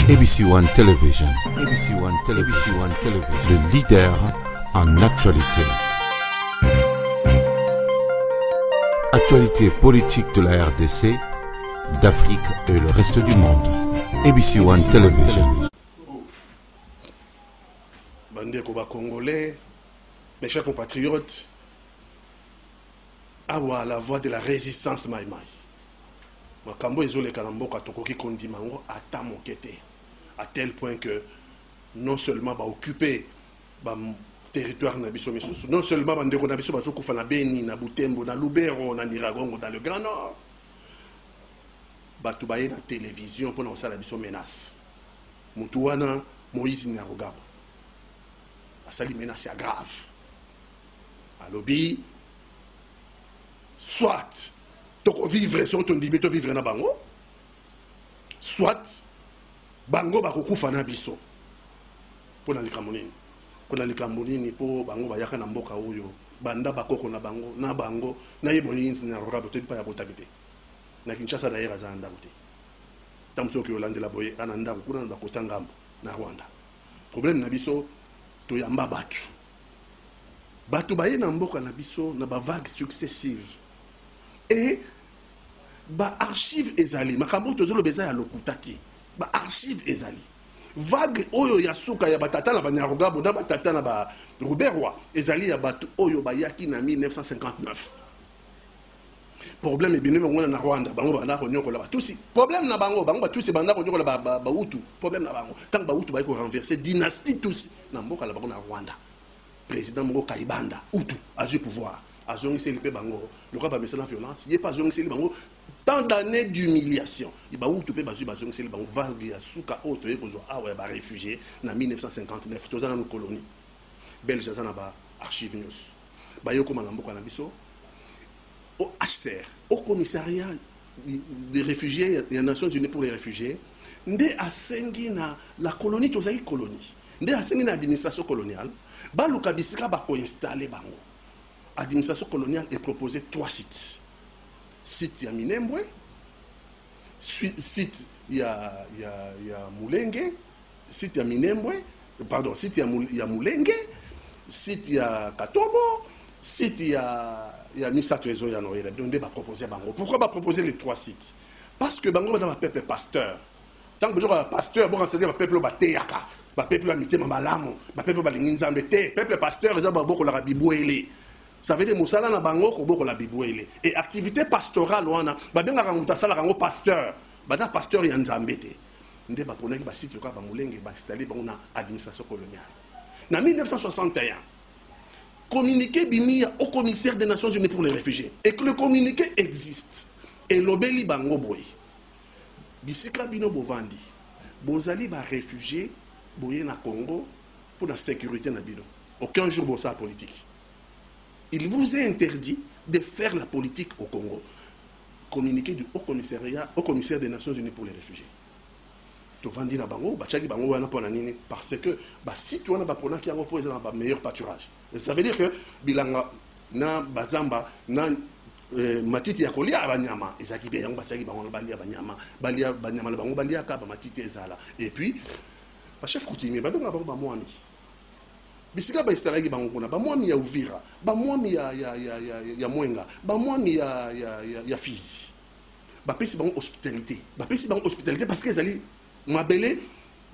ABC One Television. ABC One Television. ABC One Television. Le leader en actualité. Actualité politique de la RDC, d'Afrique et le reste du monde. ABC One Television. Bandeko ba Congolais, mes chers compatriotes, awa la voix de la résistance maïmaï. Makambo ezole kalamboka tokoki kondimango ata mokete. À tel point que non seulement va occuper le territoire non seulement va occuper na Beni, na Butembo, na Lubero, na Niragongo, dans le Grand Nord, va tout bailler la télévision pour nous faire la menace. Moutouana, Moïse Nyarugabo. Ça lui menace grave. À lobby, soit tu vivre sur ton débit, tu vivre na bango, soit bango bakokufa na biso pona likamonini pona likamonini po bango bayaka na mboka oyo banda bakoko na bango na ye moyinzi na rogabo te pa ya botabite na Kinshasa na yera za ndako te tamso ki Hollande la boye ana ndako kuna na bakota ngambo na Rwanda. Problème na biso to yamba batu baye na mboka na biso na ba vagues successives et ba archive ezali makambo tozolo beza ya lokutati ba archive ezali vague oyo ya suka ya batata na banyarugabo na batata na ba Ruberwa ezali ya batu oyo bayaki na 1959. Problème e bino ngona na Rwanda bango bana ko nyokola batusi problème na bango batusi banda ko nyokola ba Hutu problème na bango tant ba Hutu ba ko renverser dynastie tusi na mboka la bango na Rwanda président Moko Kaibanda Hutu a eu pouvoir a zongisi le bango le roi ba message la violence il est pas zongisi le bango tant d'années d'humiliation. Il va où tu peux baser sur le banc vague à Souka auto et besoin ah ouais bah réfugié en 1959 tous dans nos colonies belge ça n'a pas archive news bah yo comme l'amboka na biso au HCR au commissariat des réfugiés des Nations Unies pour les réfugiés ndé a sengi na la colonie tozai colonie ndé a sengi na administration coloniale ba lukabisika ba ko installer bango administration coloniale est proposé 3 sites. Site ya Minembwe, site ya Mulenge, site ya Minembwe, pardon, site ya Mulenge, site ya Katobo, site ya Misato Ezo ya Noël. Donc on va proposer bango. Pourquoi va proposer les 3 sites? Parce que bango dans un peuple pasteur. Tant que un pasteur, bon c'est un peuple bateyaka, un peuple amité mamalamu, un peuple balinginzambe te, peuple pasteur les aba boko la bibouélé. Ça veut dire Moussala na bango ko la bibouele et activité pastorale wana ba benga kanguta sala kango pasteur bata pasteur ya nzambete nde ba ponaki ba site ka ba mulenge ba installer ba na administration coloniale na 1961 communiqué bimi au commissaire des Nations Unies pour les réfugiés et que le communiqué existe et lobeli bango boy bisika bino bovandi bozali ba réfugiés boye na Congo pour la sécurité na bino aucun jour bossa politique. Il vous est interdit de faire la politique au Congo. Communiqué du haut commissaire des Nations Unies pour les réfugiés. Tu vas dire bango, parce que si tu as un meilleur pâturage. Ça veut dire que bilanga na bazamba na matiti ya kolia abanyama ezaki be yango bataki bango balia banyama balia banyama bango balia ka ba matiti ezala et puis ba chef coutumier ba benga ba mwami bisika ba istalaki bango kuna ba mwami ya Uvira ba mwami ya Mwenga ba mwami ya Fizi ba pesi bango hospitalité parce que ezali mabele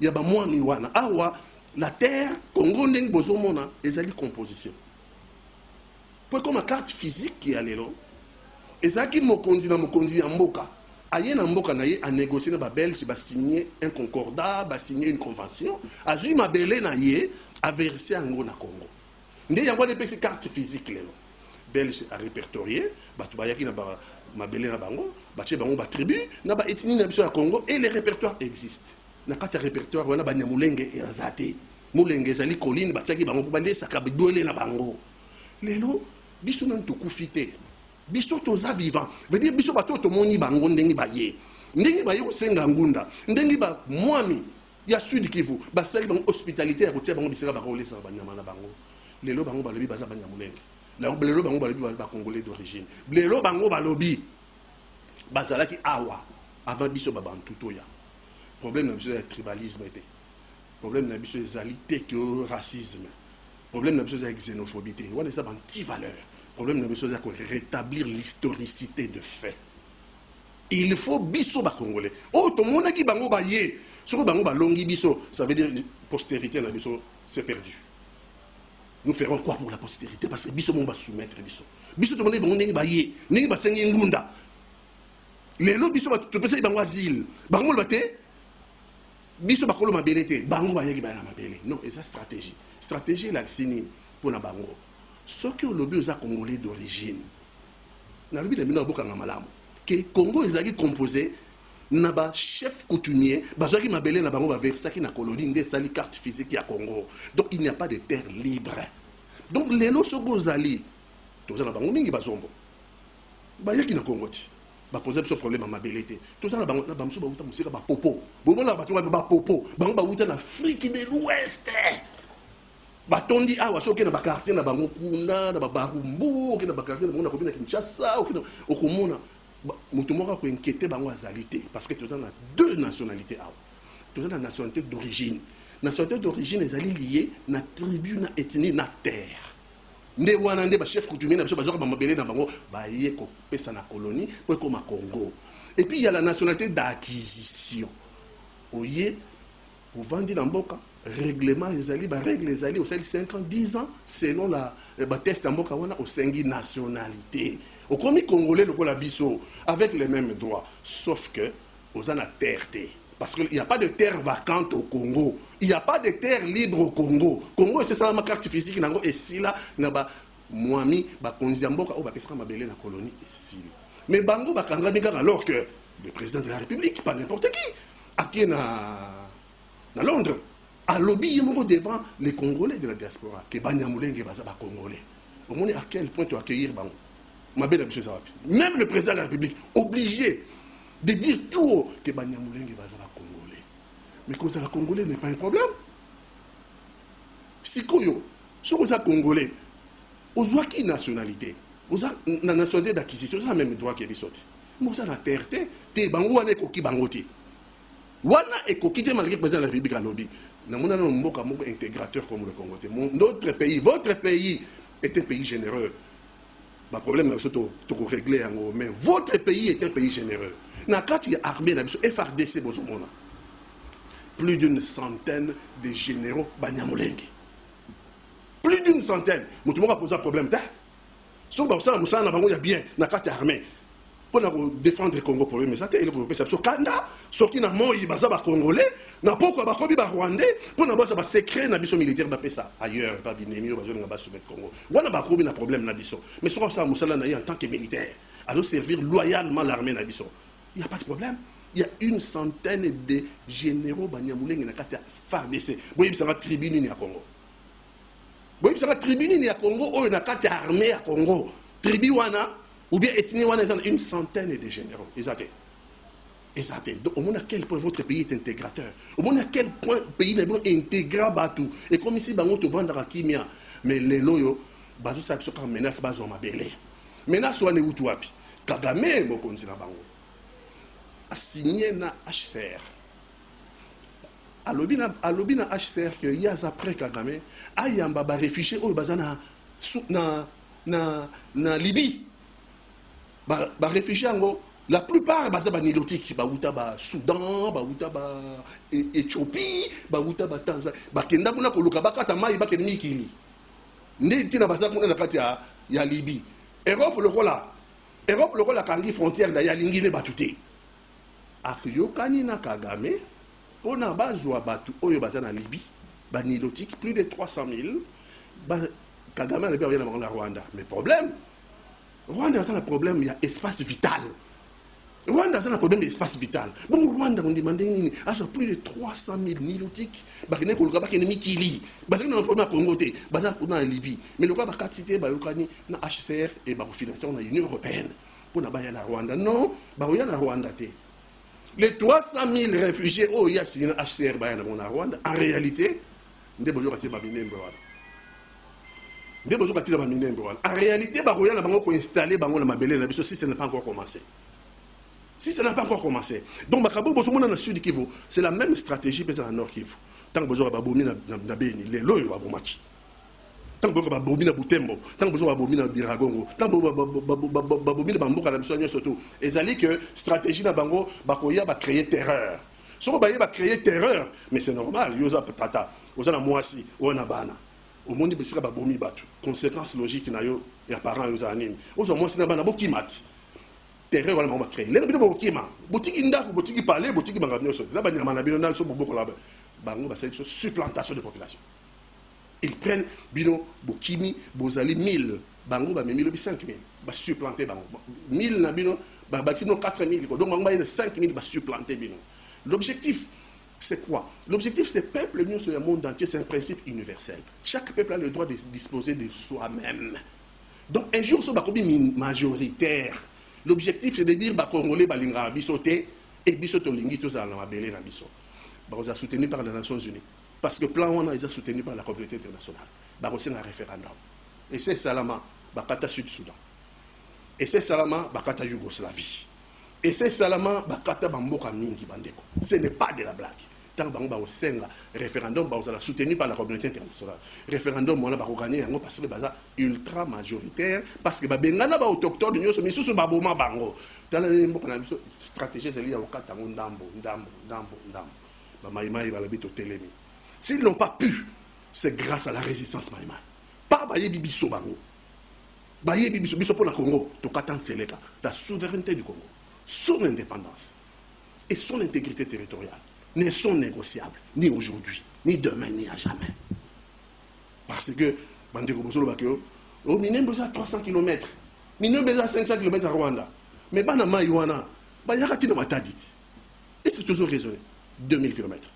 ya ba mwami wana awa la terre Congo ndenge bozomona ezali composition pour comme carte physique qui alelo ezaki mokonzi ya mboka aye na mboka na ye a négocier na ba belge ba signer un concordat ba signer une convention azui mabele na ye a versé en Congo. Ndé yango de pesi carte physique lelo. Belge a répertorié, batu bayaki na ba mabele na bango, bache bango ba tribu, na ba ethnie na biso ya Congo et les répertoires existent. Na kata répertoire wana ba nyamulenge et azate. Mulenge zali colline batiaki bango ba ndesa ka bidwele na bango. Lelo biso nan to kufite. Biso toza vivant. Veut dire biso bato to moni bango ndengi baye. Ndengi baye ko senga ngunda. Ndengi ba mwami ya Sud Kivu basali bango hospitalité ya kotia bango bisika bakole sa banyama na bango lelo bango balobi baza banyamulenge lelo bango balobi ba congolais d'origine lelo bango balobi bazalaki awa avant biso ba bantu toya problème na biso ya tribalisme te problème na biso ezali te que racisme problème na biso ya xénophobie te wana eza anti-valeur problème na biso ya rétablir l'historicité de fait il faut biso ba congolais oh to monaki bango ba ye soko bango ba longi biso ça veut dire postérité na biso c'est perdu. Nous ferons quoi pour la postérité parce que biso mon va soumettre biso biso to monaki bango ndenge ba ye ndenge ba sengi ngunda lelo biso ba to pesa bango asile bango ba te biso bakolo mabele te bango ba yaki ba na mabele non et ça stratégie la sini pour na bango ce que le lobby aux congolais d'origine na lobby de mina boka na malamu que Congo ezaki composé na ba chef coutumier bazaki mabele na bango ba versaki na colonie nde sali carte physique ya Congo donc il n'y a pas de terre libre donc lelo soko zali toza na bango mingi bazombo ba yaki na Congo ti ba poser ce problème à mabele te toza na bango na bamso ba uta musika ba popo bobo na bato ba popo bango ba uta na Afrique de l'Ouest batondi awa soki na ba quartier na bango kuna na ba barumbu okina ba quartier na bango na kobina Kinshasa okina okomona mutu moko ko inquiéter bango azalité parce que toza na deux nationalités awa toza na nationalité d'origine ezali liée na tribu na ethnie na terre nde wana nde ba chef coutumier na biso bazoka ba mabele na bango ba ye ko pesa na colonie pour comme Congo et puis il y a la nationalité d'acquisition oye ovandi na mboka règlement ezali ba règle ezali au 5 ans 10 ans selon la ba test mboka wana au sengi nationalité au commis congolais le la biso avec les mêmes droits sauf que aux en a terre parce qu'il n'y a pas de terre vacante au Congo il n'y a pas de terre libre au Congo c'est ça la carte physique nango et là na ba mwami ba konzi mboka o ba pesa mabele na colonie et mais bango ba kanga kaka alors que le président de la République pas n'importe qui na Londres a lobby devant les Congolais de la diaspora que Banyamulenge baza ba Congolais au moins à quel point tu accueillir bango même le président de la République obligé de dire tout haut que Banyamulenge baza ba Congolais mais cause la Congolais n'est pas un problème si koyo sur ça Congolais aux qui nationalité aux la nationalité d'acquisition c'est la même droit que bisoti mais ça la terre te bango wana ekoki bango ti wana ekoki te malgré le président de la République à lobby na mona no mboka moko intégrateur comme le Congo notre pays votre pays est un pays généreux. Le problème c'est que régler mais votre pays est un pays généreux. Na kati armée na biso FRDC bozomona. Plus d'une centaine de généraux Banyamulenge. Plus d'une centaine. Mutu moko poser problème ta. So ba ça musana bango ya bien na kati armée. Pour défendre le Congo problème mais ça te le ça so kanda soki na moyi baza ba congolais na poko ba kobi ba rwandais pour na bosa ba secret na biso militaire ba pesa ailleurs pas binemi ba zone ba soumettre Congo wana ba kobi na problème na biso mais so ça musala na en tant que militaire à servir loyalement l'armée na biso il y a pas de problème il y a une centaine de généraux Banyamulenge na kati FARDC boyi bisa ba tribune ni ya Congo boyi bisa ba tribune ni ya Congo o na kati armée ya Congo tribu wana ou bien ethnie wana une centaine de généraux exacté. Donc, au moins à quel point votre pays est intégrateur. Au moins à quel point le pays est intégrable tout. Et comme ici, bango te vendre à Kimia, mais les loyaux, bazo sa soka menace bazo mabele. Menace wane utu wapi. Kagame mo konzi na bango. A signé na HCR. A lobby na HCR que yaz après Kagame, ayamba ba réfugié o bazana na Libye. Ba réfugié ngo la plupart baza ba nilotique ba uta ba Soudan ba uta ba Éthiopie ba uta ba Tanzanie ba kenda kuna koluka bakata mai ba kenimi kili ndi tina baza kuna na kati ya Libye Europe le rôle kangi frontière da ya lingine batute akiyokani na Kagame pona bazwa batu oyo baza na Libye ba nilotique plus de 300 000 ba Kagame na bien na Rwanda mais problème Rwanda a un problème, il y a espace vital. Rwanda a un problème d'espace vital. Bon, Rwanda, on demande plus de 300 000 nilotiques. Parce que nous avons un problème à Congo, parce qu'on a en Libye. Mais le cas de cité, na HCR et la financement de l'Union européenne. Pour ne pas y aller à Rwanda. Non, il y a Rwanda. Les 300 000 réfugiés, oh, il y a signé HCR à Rwanda. En réalité, nous avons en réalité, il faut installer la mabele, si ce n'est pas encore commencé. Si ça n'a pas encore commencé. Donc, Makabo, dans le sud Kivu, c'est la même stratégie que dans le nord Kivu. Tant que vous avez Baboumi na Beni, les lois vont match. Tant que vous avez Baboumi na Butembo, tant que vous avez Baboumi na Biragongo, tant que vous avez Baboumi na Bamboka na Bissonio surtout. Et ça dit que stratégie na Bango, Bakoya va créer terreur. Si vous va créer terreur, mais c'est normal. Yosa Tata, Yosa na Moasi, Oana Bana. Au monde, il y a Baboumi Batu. Conséquence logique na yo et apparent Yosa Anime. Osa Moasi na Bana Bokimat. Terreur on va créer. Les gens qui ont boutique inda, boutique parler, boutique bangabino so. Là banyama na bino na so bobo ko là. Bango ba c'est une supplantation de population. Ils prennent bino bokimi bozali 1000, bango ba 1000 5000, ba supplanter bango. 1000 na bino ba batino 4000 donc bango ba 5000 ba supplanter bino. L'objectif c'est quoi? L'objectif c'est peuple l'union sur le monde entier, c'est un principe universel. Chaque peuple a le droit de disposer de soi-même. Donc un jour so ba kobi majoritaire. L'objectif, c'est de dire que les Congolais balinga bisoté et bisoto lingi tous à la belé na biso. Bah on a soutenu par les Nations Unies parce que plan on a ils soutenu par la communauté internationale. Bah aussi un référendum. Et c'est Salama bakata Sud-Soudan. Et c'est Salama bakata Yougoslavie. Et c'est Salama bakata bamboka mingi bandeko. Ce n'est pas de la blague. Tant que ba osenga référendum ba on a soutenu par la communauté internationale. Référendum on a ba gagner yango parce que baza ultra majoritaire parce que ba bengana ba autochtone nyoso misusu ba boma bango. Tala mboka na biso stratégie zeli ya okata ndambo. Ba maïmaï ba la bito telemi. S'ils n'ont pas pu, c'est grâce à la résistance maïmaï. Pas ba yebi biso bango. Ba yebi biso pour la Congo, to katante seleka, la souveraineté du Congo, son indépendance et son intégrité territoriale ne sont négociables, ni aujourd'hui, ni demain, ni à jamais. Parce que, au minimum, besoin 300 km, minimum besoin 500 km à Rwanda. Mais dans Maïwana, il y a un matadit. Et c'est toujours raisonné. 2000 km.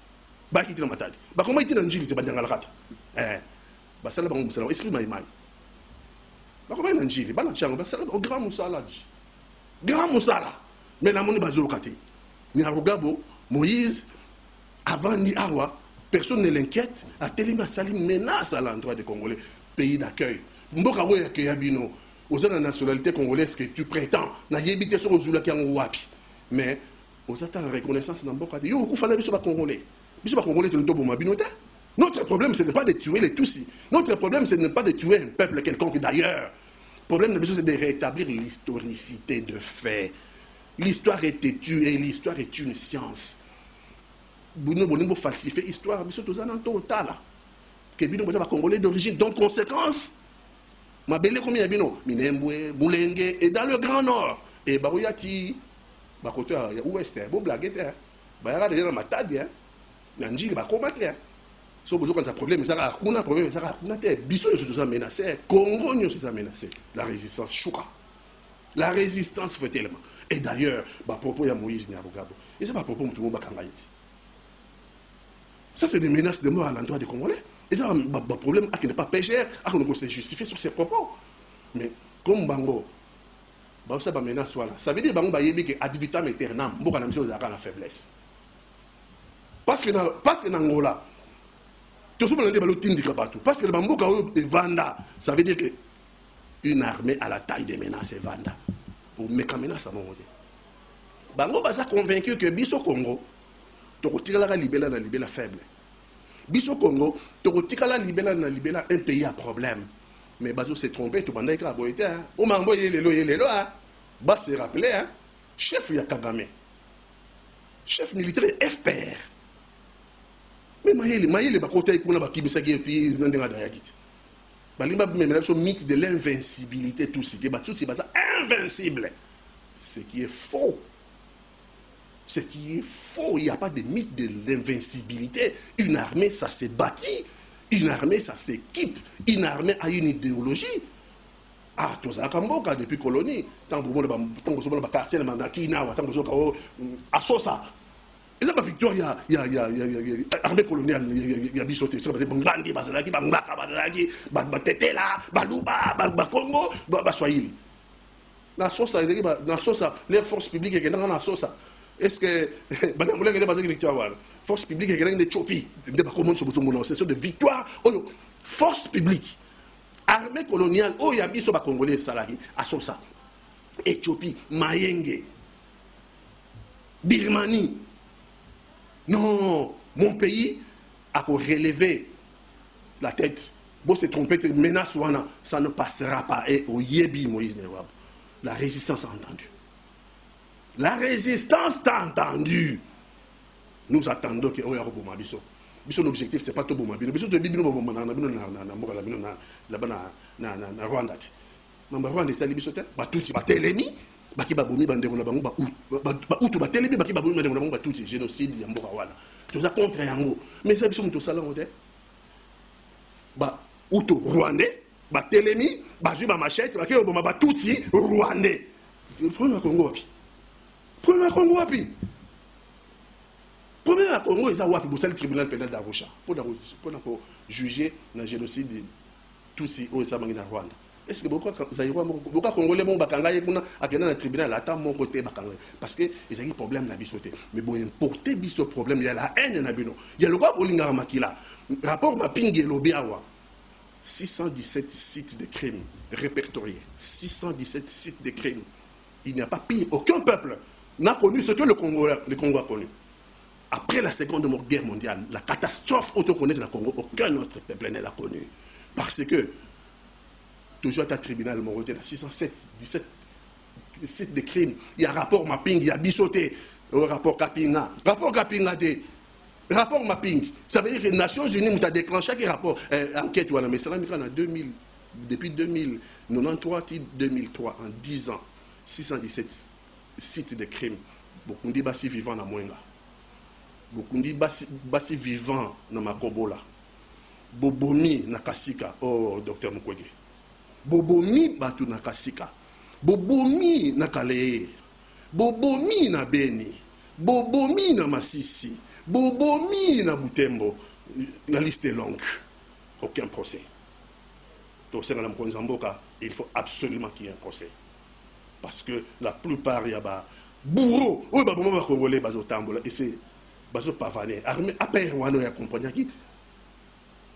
Bah, il y a un matadit. Bah, comment il y a un gil, il y a un rata. Bah, ça là, esprit maïmaï. Bah, comment il y a un gil, il y a un chang, bah, ça là, au grand moussala. Grand moussala. Mais la monnaie bazo kati. Ni à Rugabo, Moïse, avant ni Awa, personne ne l'inquiète. A Téléma Salim menace à l'endroit des Congolais, pays d'accueil. Mboka wo ya Keyabino, aux la nationalité congolaise que tu prétends, na yebite sur Ozula qui en wapi. Mais aux attentes la reconnaissance dans Mboka, yo ku fala biso ba Congolais. Biso ba Congolais to ntobo mabinota. Notre problème ce n'est pas de tuer les Tutsis. Notre problème ce n'est pas de tuer un peuple quelconque d'ailleurs. Le problème de c'est de rétablir l'historicité de fait. L'histoire est têtue et l'histoire est une science. Bouno bonimbo falsifier histoire biso tozana total que bino boza ba Congolais d'origine donc conséquence mabele komi ya bino Minembwe Mulenge et dans le Grand Nord et baroyati ba côté ya ouest bo blaguette ba ya déjà na matadi na njili ba komate so bozo quand ça problème ça hakuna problème ça hakuna te biso yo toza menacé Congo nyo toza menacé la résistance chouka la résistance fait tellement et d'ailleurs ba propos ya Moïse Nyarugabo et ça ba propos mutu mo bakanga yiti. Ça, c'est des menaces de mort à l'endroit des Congolais. Et ça, un problème qui n'est pas péché, qu'on s'est justifié sur ses propos. Mais comme Bango, ça va menace voilà. Ça veut dire Bango que ad vitam aeternam, beaucoup de choses à la faiblesse. Parce que dans Angola, tout ce monde est parce que le Bango est Vanda, ça veut dire que une armée à la taille des menaces est Vanda. Ou menace à mon côté. Bango va convaincu que Biso Congo. Tokotika la libéla na libéla faible. Biso Congo, tokotika la libéla na libéla un pays à problème. Mais Bazo s'est trompé, tout le monde a été hein. Au Mambo yelelo hein. Bas s'est rappelé hein. Chef ya Kagame. Chef militaire FPR. Mais mayele bakota ikuna bakibisa ki ndinga dayakiti. Balimba même so mythe de l'invincibilité tout ce qui ba tout c'est ça invincible. Ce qui est faux. Ce qui est faux, il n'y a pas de mythe de l'invincibilité. Une armée, ça s'est bâti. Une armée, ça s'équipe. Une armée a une idéologie. Ah, tout ça, depuis colonie, tant que vous avez un quartier, tant que vous avez ça. Et ça, victoire, il y a l'armée coloniale, il y a Bissoté, c'est Bangandi, Bazalaki, Bangaka, Bazalaki, Batetela, Baluba, Bakongo, Baswahili. Dans la sauce, l'air force publique est dans la sauce. Est-ce que les force publique est des Tchopi, c'est sur de victoire, force publique, armée coloniale, oh y a biso ba Congolais salari, à Sosa, Éthiopie, Mayenge, Birmanie. Non, mon pays a relevé la tête. Bon, c'est trompé, menace ouana, ça ne passera pas. Et au Yebi, Moïse Newab, la résistance a entendu. La résistance t'a entendu. Nous attendons que Oya Roboma Bisso. Bisso, l'objectif, c'est pas tout Bomabino. Bisso, tu Bibino Bomana, na Rwanda. Mais Rwanda, c'est Bisso, bah tout, c'est pas Télémi, bah qui baboumi, bandé, on a bangou, bah outou, bah Télémi, bah qui baboumi, bandé, on a bangou, bah tout, c'est génocide, Yamboka Wana. Tout ça contre Yango. Mais ça, Bisso, tout ça là, on est. Bah outou, Rwandais, bah Télémi, bah Juba Machette, bah qui Obama, bah tout, c'est Rwandais. Prenez un Congo, prenez un Congo, premier à Congo, ils ont le tribunal pénal d'Arusha pour juger le génocide de Tutsi au Rwanda. Est-ce que beaucoup de Congolais ont le tribunal à mon côté parce qu'ils ont des problèmes na bisoté. Mais pour importer ce problème, il y a la haine na bino. Il y a le gars Olinga Makila. Rapport Mapingi Lobiawa. 617 sites de crimes répertoriés. 617 sites de crimes. Il n'y a pas pire. Aucun peuple n'a connu ce que le Congo a connu. Après la Seconde Guerre mondiale, la catastrophe autoconnue de la Congo, aucun autre peuple ne l'a connue. Parce que, toujours à un tribunal, mon côté, 617 sites de crimes, il y a rapport mapping, il y a bissoté, rapport Kapinga. Rapport Kapinga, rapport mapping. Ça veut dire que les Nations Unies ont déclenché un rapport, enquête, mais c'est là, depuis 1993, 2003, en 10 ans, 617 sites de crimes. Beaucoup de bassi vivants dans Mwenga. Beaucoup de bassi vivants dans Makobola. Bobomi na Kasika, oh docteur Mukwege. Bobomi batu na Kasika. Bobomi na Kaleye. Bobomi na Beni. Bobomi na Masisi. Bobomi na Butembo. La liste est longue. Aucun procès. Donc c'est dans la Mkonzamboka, il faut absolument qu'il y ait un procès. Parce que la plupart, il y a des bourreaux. Oui, bah, bon, Congolais, bazo tambola. Et c'est bazo pavané. Armée, après, Rwanda, il y a compagnie qui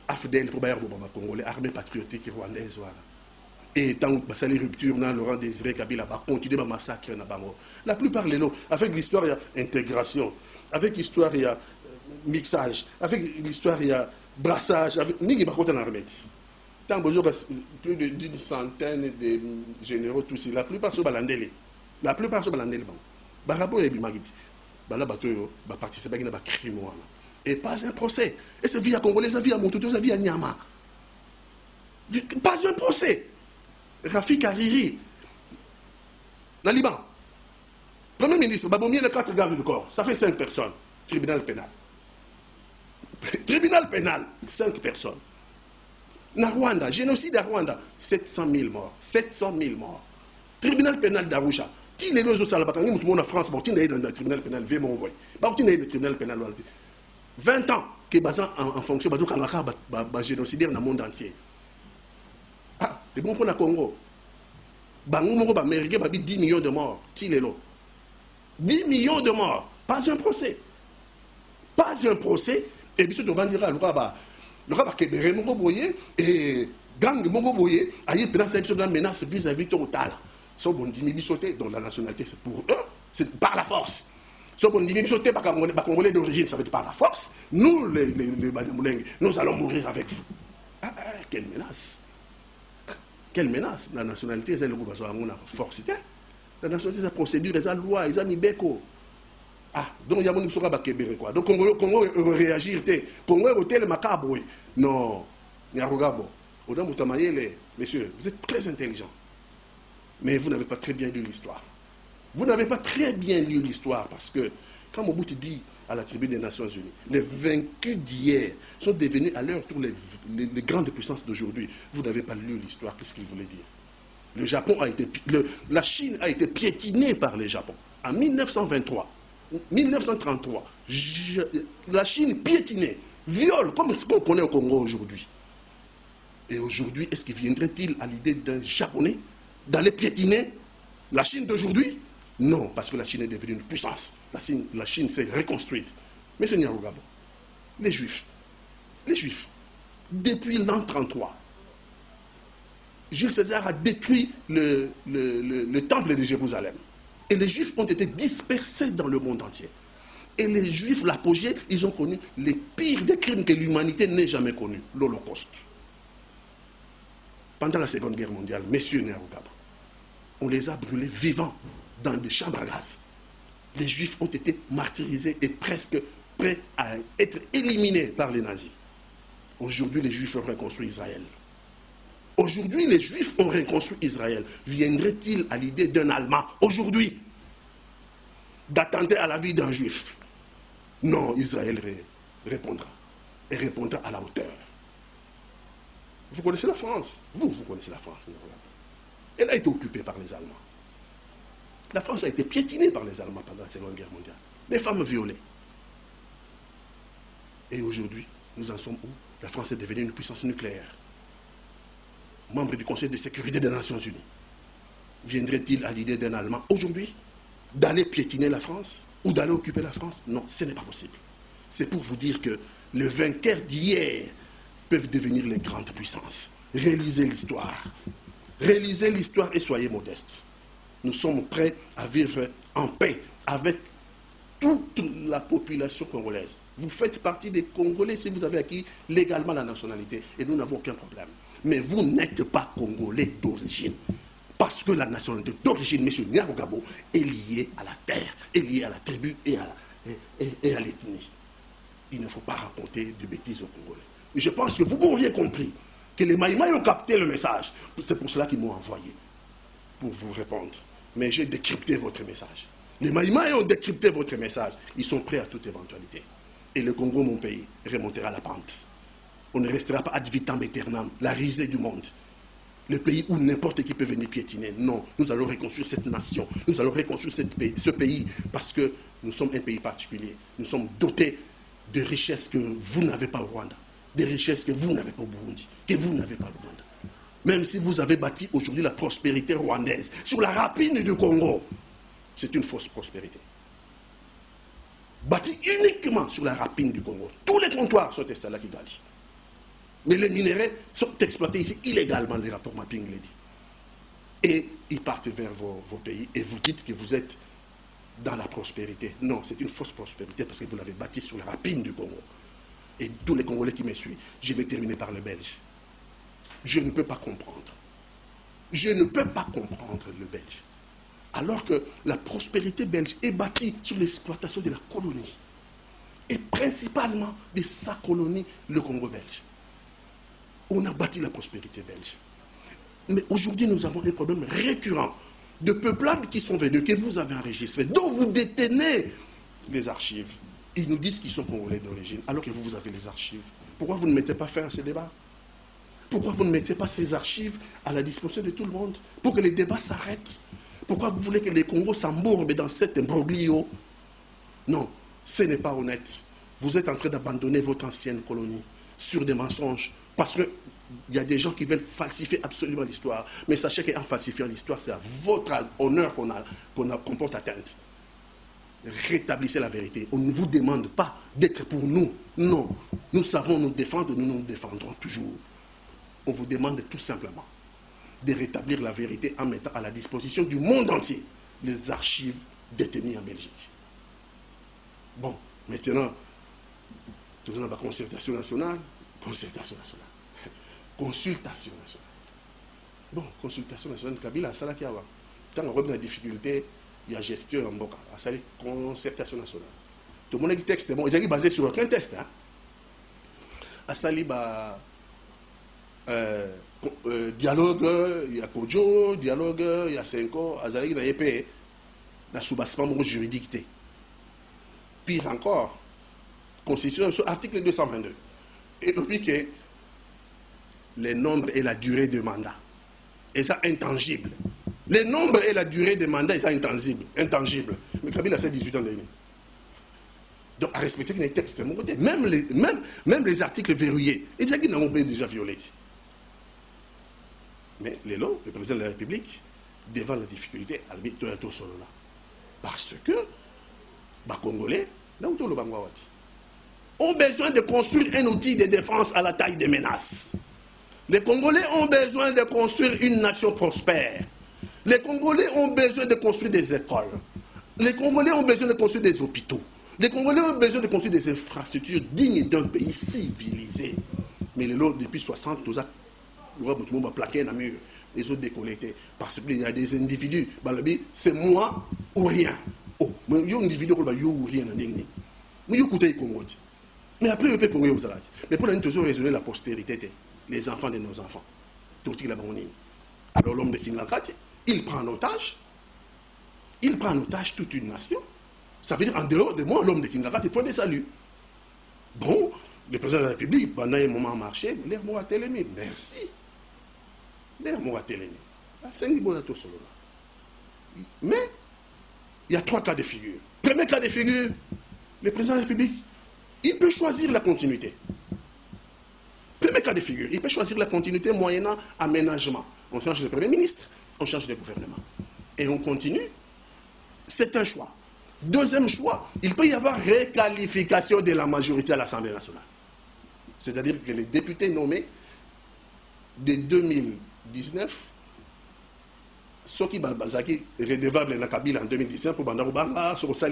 AFDEL pour Bayer Bobamba Congolais, armée patriotique rwandaise. Voilà. Et tant que les ruptures, Laurent Désiré Kabila va continuer à massacrer. La plupart des lots, avec l'histoire, il y a intégration. Avec l'histoire, il y a mixage. Avec l'histoire, il y a brassage. Nigi Bakota Narmet. Tant plus d'une centaine de généraux, tous la plupart sont balandés. La plupart sont balandés. Barabo et Bimagiti. Bala Batoyo, participer à un crime. Et pas un procès. Et c'est via Congolais, c'est via Montoutou, c'est via Nyama. Pas un procès. Rafik Hariri, dans le Liban. Premier ministre, Baboumi, les 4 gardes du corps. Ça fait 5 personnes. Tribunal pénal. Tribunal pénal, 5 personnes. Na Rwanda, génocide à Rwanda, 700 000 morts. 700 000 morts. Tribunal pénal d'Arusha. Si les deux salles, tout le monde en France, il y a un tribunal pénal, il y a un tribunal pénal. 20 ans qui est basé en fonction de génocidaire dans le monde entier. Ah, c'est bon pour le Congo. Américain a 10 millions de morts. 10 millions de morts. Pas un procès. Pas un procès. Et puis, on va dire, le roi Kébéré Mogoboye et gang Mogoboye a eu une menace vis-à-vis total. Sauf qu'on dit Mibisoté, dont la nationalité, c'est pour eux, c'est par la force. Sauf qu'on dit Mibisoté, pas Congolais d'origine, ça veut dire par la force. Nous, les Badamoulengue, nous allons mourir avec vous. Ah, quelle menace! Quelle menace! La nationalité, c'est le groupe à la force. La nationalité, c'est la procédure, c'est la loi, c'est la Mibeko. Ah, donc il y a mon Moussora Bakébéré quoi. Donc Congo réagir, Congo est le macabre. Non, Nyarugabo. Oda Moutamayele, messieurs, vous êtes très intelligents. Mais vous n'avez pas très bien lu l'histoire. Vous n'avez pas très bien lu l'histoire parce que, quand Mobutu dit à la tribune des Nations Unies, les vaincus d'hier sont devenus à leur tour les grandes puissances d'aujourd'hui. Vous n'avez pas lu l'histoire, qu'est-ce qu'il voulait dire? Le Japon a été, la Chine a été piétinée par les Japon. En 1923, 1933, la Chine piétinée, viole, comme ce qu'on connaît au Congo aujourd'hui. Et aujourd'hui, est-ce qu'il viendrait-il à l'idée d'un Japonais d'aller piétiner la Chine d'aujourd'hui? Non, parce que la Chine est devenue une puissance. La Chine s'est reconstruite. Mais c'est Nyarugabo. Les Juifs, depuis l'an 33, Jules César a détruit le temple de Jérusalem. Et les Juifs ont été dispersés dans le monde entier. Et les Juifs, l'apogée, ils ont connu les pires des crimes que l'humanité n'ait jamais connus, l'Holocauste. Pendant la Seconde Guerre mondiale, messieurs Nerugaba, on les a brûlés vivants dans des chambres à gaz. Les Juifs ont été martyrisés et presque prêts à être éliminés par les nazis. Aujourd'hui, les Juifs ont reconstruit Israël. Aujourd'hui, les Juifs ont reconstruit Israël. Viendrait-il à l'idée d'un Allemand, aujourd'hui, d'attenter à la vie d'un Juif? Non, Israël répondra. Et répondra à la hauteur. Vous connaissez la France? Vous connaissez la France. Elle a été occupée par les Allemands. La France a été piétinée par les Allemands pendant la Seconde Guerre mondiale. Les femmes violées. Et aujourd'hui, nous en sommes où? La France est devenue une puissance nucléaire. Membre du Conseil de sécurité des Nations Unies. Viendrait-il à l'idée d'un Allemand aujourd'hui d'aller piétiner la France ou d'aller occuper la France? Non, ce n'est pas possible. C'est pour vous dire que les vainqueurs d'hier peuvent devenir les grandes puissances. Réalisez l'histoire. Réalisez l'histoire et soyez modestes. Nous sommes prêts à vivre en paix avec toute la population congolaise. Vous faites partie des Congolais si vous avez acquis légalement la nationalité et nous n'avons aucun problème. Mais vous n'êtes pas Congolais d'origine. Parce que la nationalité d'origine, M. Nyarugabo, est liée à la terre, est liée à la tribu et à l'ethnie. Il ne faut pas raconter de bêtises aux Congolais. Et je pense que vous m'auriez compris que les Maïmaï ont capté le message. C'est pour cela qu'ils m'ont envoyé, pour vous répondre. Mais j'ai décrypté votre message. Les Maïmaï ont décrypté votre message. Ils sont prêts à toute éventualité. Et le Congo, mon pays, remontera la pente. On ne restera pas ad vitam aeternam, la risée du monde. Le pays où n'importe qui peut venir piétiner. Non, nous allons reconstruire cette nation. Nous allons reconstruire ce pays parce que nous sommes un pays particulier. Nous sommes dotés de richesses que vous n'avez pas au Rwanda. Des richesses que vous n'avez pas au Burundi, que vous n'avez pas au Rwanda. Même si vous avez bâti aujourd'hui la prospérité rwandaise sur la rapine du Congo, c'est une fausse prospérité. Bâti uniquement sur la rapine du Congo. Tous les comptoirs sont installés à Kigali. Mais les minéraux sont exploités ici illégalement, les rapports mapping le dit. Et ils partent vers vos pays et vous dites que vous êtes dans la prospérité. Non, c'est une fausse prospérité parce que vous l'avez bâti sur la rapine du Congo. Et tous les Congolais qui me suivent, je vais terminer par le Belge. Je ne peux pas comprendre. Je ne peux pas comprendre le Belge. Alors que la prospérité belge est bâtie sur l'exploitation de la colonie. Et principalement de sa colonie, le Congo belge. On a bâti la prospérité belge. Mais aujourd'hui, nous avons un problème récurrent de peuplades qui sont venus, que vous avez enregistrés, dont vous détenez les archives. Ils nous disent qu'ils sont Congolais d'origine, alors que vous avez les archives. Pourquoi vous ne mettez pas fin à ce débat? Pourquoi vous ne mettez pas ces archives à la disposition de tout le monde pour que les débats s'arrêtent? Pourquoi vous voulez que les Congos s'embourbent dans cet imbroglio? Non, ce n'est pas honnête. Vous êtes en train d'abandonner votre ancienne colonie sur des mensonges. Parce qu'il y a des gens qui veulent falsifier absolument l'histoire. Mais sachez qu'en falsifiant l'histoire, c'est à votre honneur qu'on porte atteinte. Rétablissez la vérité. On ne vous demande pas d'être pour nous. Non. Nous savons nous défendre, nous nous défendrons toujours. On vous demande tout simplement de rétablir la vérité en mettant à la disposition du monde entier les archives détenues en Belgique. Bon, maintenant, nous avons la concertation nationale. Concertation nationale. Consultation nationale. Bon, consultation nationale, Kabila a salaki awa. Quand on a une difficulté, il y a gestion en boka. A sali concertation nationale. Tout le monde a dit texte, bon, ils ont basé sur aucun test. Hein. A sali ba dialogue, il y a Kodjo, dialogue, il y a Senko, a sali na EP, na soubassement juridique. Pire encore, constitution sur article 222. Et puis que les nombres et la durée de mandat. Et ça, intangible. Les nombres et la durée de mandat, et ça, intangible. Mais Kabila, c'est 18 ans d'année. Donc, à respecter les textes, même les articles verrouillés, ils disent qu'ils n'ont pas déjà violé. Mais les lois, le président de la République, devant la difficulté, parce que, les Congolais, là où le Bangwawati, ont besoin de construire un outil de défense à la taille des menaces. Les Congolais ont besoin de construire une nation prospère. Les Congolais ont besoin de construire des écoles. Les Congolais ont besoin de construire des hôpitaux. Les Congolais ont besoin de construire des infrastructures dignes d'un pays civilisé. Mais depuis 60, nous avons plaqué dans le mur. Les autres décollectés. Parce qu'il y a des individus, c'est moi ou rien. Oh, mais il y a un individu qui est ou rien. Mais mais après, il peut Congolais aux Arabes. Mais pour nous, toujours raisonner la postérité, les enfants de nos enfants. Alors l'homme de Kingankati, il prend en otage. Il prend en otage toute une nation. Ça veut dire, en dehors de moi, l'homme de Kingankati, il faut des saluts. Bon, le président de la République, pendant un moment marché, l'air m'a télémé. Merci. L'air m'a télémé. Mais, il y a 3 cas de figure. Premier cas de figure, le président de la République, il peut choisir la continuité. Premier cas de figure, il peut choisir la continuité moyennant aménagement. On change de Premier ministre, on change de gouvernement. Et on continue. C'est un choix. Deuxième choix, il peut y avoir réqualification de la majorité à l'Assemblée nationale. C'est-à-dire que les députés nommés de 2019, ceux qui sont redevables dans Kabila en 2019, pour Bandarubanga, ceux qui sont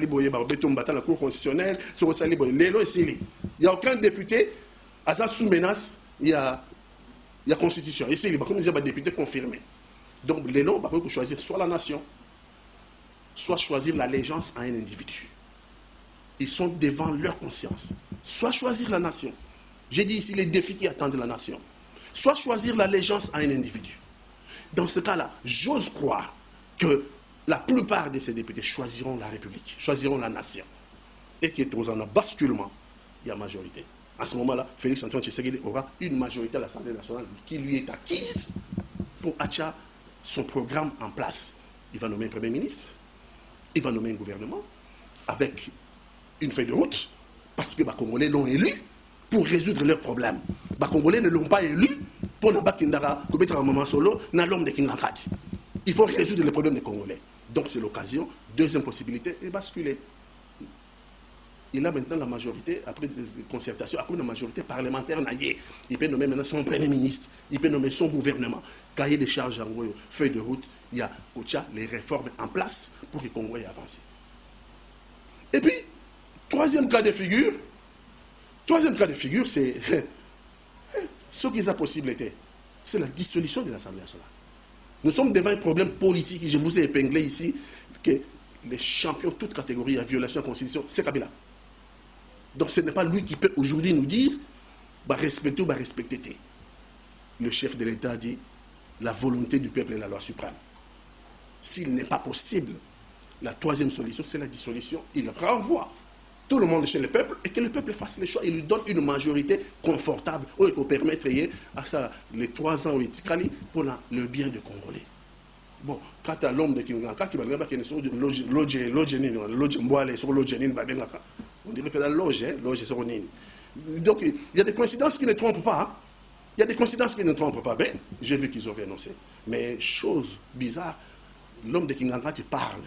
dans la Cour constitutionnelle, ceux qui sont il n'y a aucun député à ça sous menace, il y a constitution. Ici, il y a des députés confirmés. Donc, les lois, il faut choisir soit la nation, soit choisir l'allégeance à un individu. Ils sont devant leur conscience. Soit choisir la nation. J'ai dit ici les défis qui attendent la nation. Soit choisir l'allégeance à un individu. Dans ce cas-là, j'ose croire que la plupart de ces députés choisiront la République, choisiront la nation. Et qu'il y ait un basculement, il y a majorité. À ce moment-là, Félix-Antoine Tshisekedi aura une majorité à l'Assemblée nationale qui lui est acquise pour attirer son programme en place. Il va nommer un Premier ministre, il va nommer un gouvernement avec une feuille de route, parce que les Congolais l'ont élu pour résoudre leurs problèmes. Les Congolais ne l'ont pas élu pour ne pas mettre un moment solo dans l'homme de Kingankati. Il faut résoudre les problèmes des Congolais. Donc c'est l'occasion. Deuxième possibilité, est basculer. Il a maintenant la majorité, après des concertations, après la majorité parlementaire, il peut nommer maintenant son Premier ministre, il peut nommer son gouvernement. Cahier des charges en gros, feuille de route, il y a les réformes en place pour que le Congo avance. Et puis, troisième cas de figure, c'est ce qui est la possibilité, c'est la dissolution de l'Assemblée nationale. Nous sommes devant un problème politique, je vous ai épinglé ici, que les champions, toutes catégories à violation de la Constitution, c'est Kabila. Donc ce n'est pas lui qui peut aujourd'hui nous dire respecter ou respecter. Le chef de l'État dit la volonté du peuple est la loi suprême. S'il n'est pas possible, la troisième solution, c'est la dissolution. Il renvoie tout le monde chez le peuple et que le peuple fasse les choix. Il lui donne une majorité confortable pour permettre à ça les 3 ans pour le bien des Congolais. Bon, quand à l'homme de Kingankati, on dirait que la loge, sur Nini. Donc, il y a des coïncidences qui ne trompent pas. Hein? Il y a des coïncidences qui ne trompent pas. Ben, j'ai vu qu'ils ont annoncé. Mais, chose bizarre, l'homme de Kingankati parle.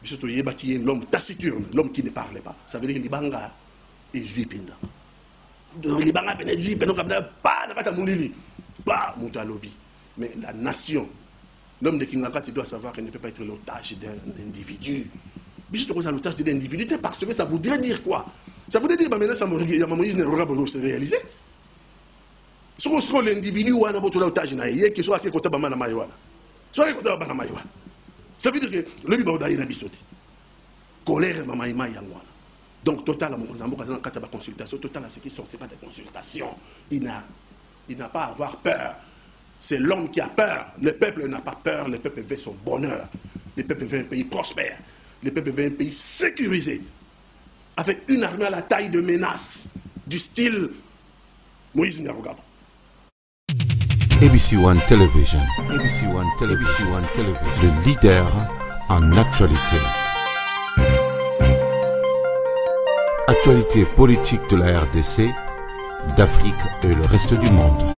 Surtout, il y a l'homme taciturne, l'homme qui ne parle pas. Ça veut dire que Libanga est Zuipinda. Libanga est Zuipinda, pas lobby. Mais la nation, l'homme de Kingankati doit savoir qu'il ne peut pas être l'otage d'un individu. L'otage d'un individu, parce que ça voudrait dire quoi? Ça voudrait dire que Moïse ne pourra pas se réaliser. Si on se l'individu, on a l'otage, il soit à côté de Maïwana. Soit à côté de Maïwana. Ça veut dire que le Bibaouda est bisoti. Colère, Mamaïma, Yangwana. Donc, total, à consultation, total, à ce qui sortira des consultations. Il n'a pas à avoir peur. C'est l'homme qui a peur. Le peuple n'a pas peur. Le peuple veut son bonheur. Le peuple veut un pays prospère. Le peuple veut un pays sécurisé. Avec une armée à la taille de menace. Du style Moïse Nyarugabo. ABC One Television. ABC One Television. Le leader en actualité. Actualité politique de la RDC, d'Afrique et le reste du monde.